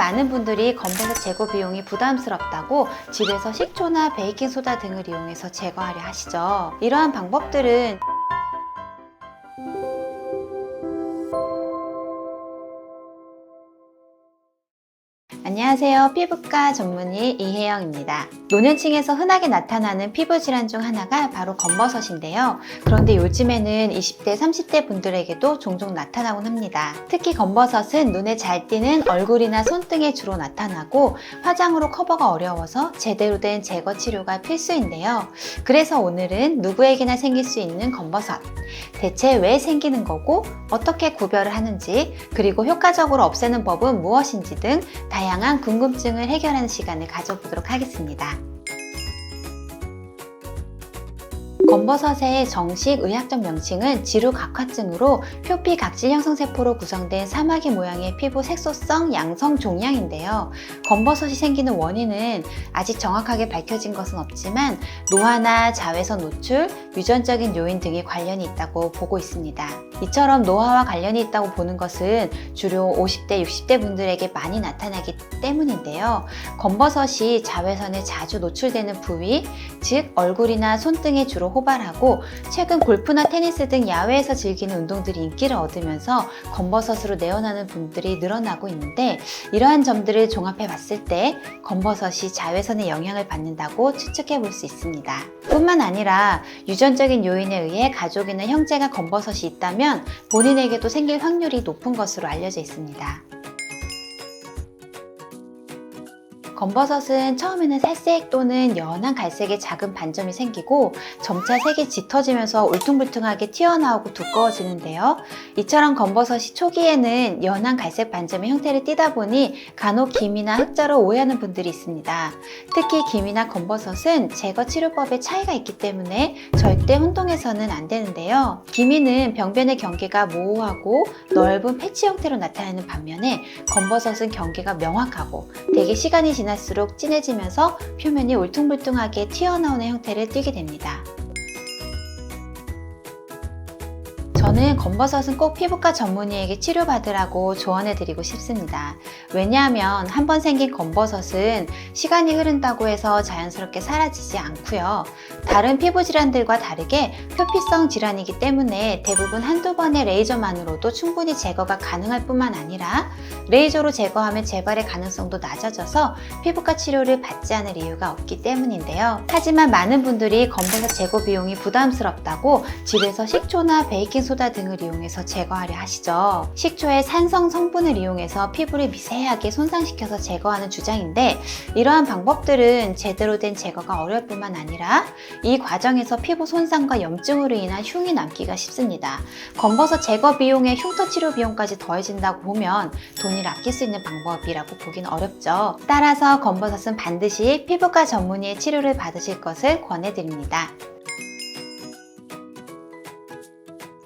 많은 분들이 검버섯 제거 비용이 부담스럽다고 집에서 식초나 베이킹소다 등을 이용해서 제거하려 하시죠. 이러한 방법들은 안녕하세요. 피부과 전문의 이혜영입니다. 노년층에서 흔하게 나타나는 피부 질환 중 하나가 바로 검버섯인데요. 그런데 요즘에는 20대, 30대 분들에게도 종종 나타나곤 합니다. 특히 검버섯은 눈에 잘 띄는 얼굴이나 손등에 주로 나타나고 화장으로 커버가 어려워서 제대로 된 제거 치료가 필수인데요. 그래서 오늘은 누구에게나 생길 수 있는 검버섯, 대체 왜 생기는 거고 어떻게 구별을 하는지, 그리고 효과적으로 없애는 법은 무엇인지 등 다양한 궁금증을 해결하는 시간을 가져보도록 하겠습니다. 검버섯의 정식 의학적 명칭은 지루각화증으로 표피각질 형성세포로 구성된 사마귀 모양의 피부 색소성 양성 종양인데요. 검버섯이 생기는 원인은 아직 정확하게 밝혀진 것은 없지만 노화나 자외선 노출, 유전적인 요인 등이 관련이 있다고 보고 있습니다. 이처럼 노화와 관련이 있다고 보는 것은 주로 50대, 60대 분들에게 많이 나타나기 때문인데요. 검버섯이 자외선에 자주 노출되는 부위, 즉 얼굴이나 손등에 주로 호발하고 최근 골프나 테니스 등 야외에서 즐기는 운동들이 인기를 얻으면서 검버섯으로 내원하는 분들이 늘어나고 있는데, 이러한 점들을 종합해 봤을 때 검버섯이 자외선의 영향을 받는다고 추측해 볼 수 있습니다. 뿐만 아니라 유전적인 요인에 의해 가족이나 형제가 검버섯이 있다면 본인에게도 생길 확률이 높은 것으로 알려져 있습니다. 검버섯은 처음에는 살색 또는 연한 갈색의 작은 반점이 생기고 점차 색이 짙어지면서 울퉁불퉁하게 튀어나오고 두꺼워지는데요. 이처럼 검버섯이 초기에는 연한 갈색 반점의 형태를 띠다 보니 간혹 기미나 흑자로 오해하는 분들이 있습니다. 특히 기미나 검버섯은 제거 치료법에 차이가 있기 때문에 절대 혼동해서는 안 되는데요. 기미는 병변의 경계가 모호하고 넓은 패치 형태로 나타나는 반면에 검버섯은 경계가 명확하고 대개 시간이 지날수록 진해지면서 표면이 울퉁불퉁하게 튀어나오는 형태를 띠게 됩니다. 저는 검버섯은 꼭 피부과 전문의에게 치료받으라고 조언해드리고 싶습니다. 왜냐하면 한번 생긴 검버섯은 시간이 흐른다고 해서 자연스럽게 사라지지 않고요. 다른 피부 질환들과 다르게 표피성 질환이기 때문에 대부분 한두 번의 레이저만으로도 충분히 제거가 가능할 뿐만 아니라 레이저로 제거하면 재발의 가능성도 낮아져서 피부과 치료를 받지 않을 이유가 없기 때문인데요. 하지만 많은 분들이 검버섯 제거 비용이 부담스럽다고 집에서 식초나 베이킹소다 등을 이용해서 제거하려 하시죠. 식초의 산성 성분을 이용해서 피부를 미세하게 손상시켜서 제거하는 주장인데, 이러한 방법들은 제대로 된 제거가 어려울 뿐만 아니라 이 과정에서 피부 손상과 염증으로 인한 흉이 남기가 쉽습니다. 검버섯 제거 비용에 흉터 치료 비용까지 더해진다고 보면 돈을 아낄 수 있는 방법이라고 보기는 어렵죠. 따라서 검버섯은 반드시 피부과 전문의의 치료를 받으실 것을 권해드립니다.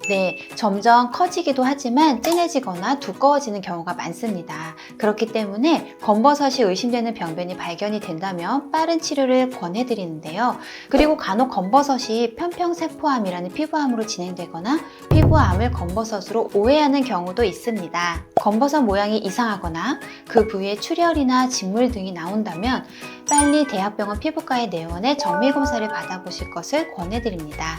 네, 점점 커지기도 하지만 진해지거나 두꺼워지는 경우가 많습니다. 그렇기 때문에 검버섯이 의심되는 병변이 발견이 된다면 빠른 치료를 권해드리는데요. 그리고 간혹 검버섯이 편평세포암이라는 피부암으로 진행되거나 피부암을 검버섯으로 오해하는 경우도 있습니다. 검버섯 모양이 이상하거나 그 부위에 출혈이나 진물 등이 나온다면 빨리 대학병원 피부과에 내원해 정밀검사를 받아보실 것을 권해드립니다.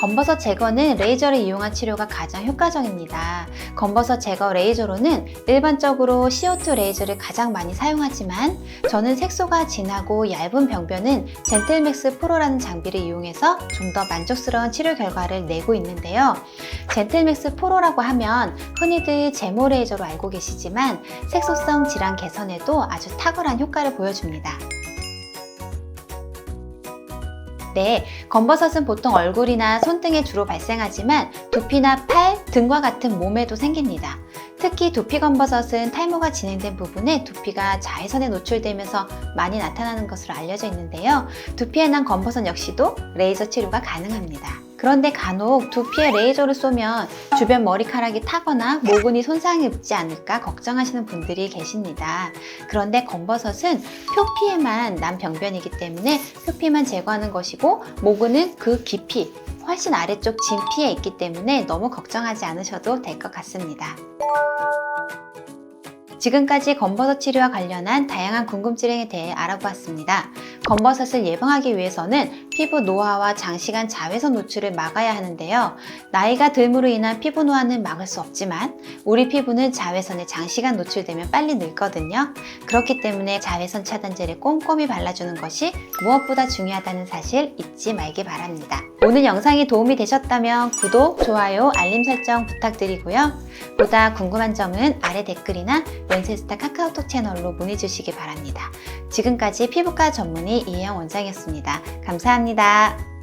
검버섯 제거는 레이저를 이용한 치료가 가장 효과적입니다. 검버섯 제거 레이저로는 일반적으로 CO2 레이저를 가장 많이 사용하지만 저는 색소가 진하고 얇은 병변은 젠틀맥스 프로라는 장비를 이용해서 좀 더 만족스러운 치료 결과를 내고 있는데요. 젠틀맥스 프로라고 하면 흔히들 제모 레이저로 알고 계시지만 색소성 질환 개선에도 아주 탁월한 효과를 보여줍니다. 네, 검버섯은 보통 얼굴이나 손등에 주로 발생하지만 두피나 팔, 등과 같은 몸에도 생깁니다. 특히 두피 검버섯은 탈모가 진행된 부분에 두피가 자외선에 노출되면서 많이 나타나는 것으로 알려져 있는데요. 두피에 난 검버섯 역시도 레이저 치료가 가능합니다. 그런데 간혹 두피에 레이저를 쏘면 주변 머리카락이 타거나 모근이 손상이 입지 않을까 걱정하시는 분들이 계십니다. 그런데 검버섯은 표피에만 난 병변이기 때문에 표피만 제거하는 것이고 모근은 그 깊이, 훨씬 아래쪽 진피에 있기 때문에 너무 걱정하지 않으셔도 될 것 같습니다. 지금까지 검버섯 치료와 관련한 다양한 궁금증에 대해 알아보았습니다. 검버섯을 예방하기 위해서는 피부 노화와 장시간 자외선 노출을 막아야 하는데요. 나이가 듦으로 인한 피부 노화는 막을 수 없지만 우리 피부는 자외선에 장시간 노출되면 빨리 늙거든요. 그렇기 때문에 자외선 차단제를 꼼꼼히 발라주는 것이 무엇보다 중요하다는 사실 잊지 말기 바랍니다. 오늘 영상이 도움이 되셨다면 구독, 좋아요, 알림 설정 부탁드리고요. 보다 궁금한 점은 아래 댓글이나 연세스타 카카오톡 채널로 문의 주시기 바랍니다. 지금까지 피부과 전문의 이혜영 원장이었습니다. 감사합니다.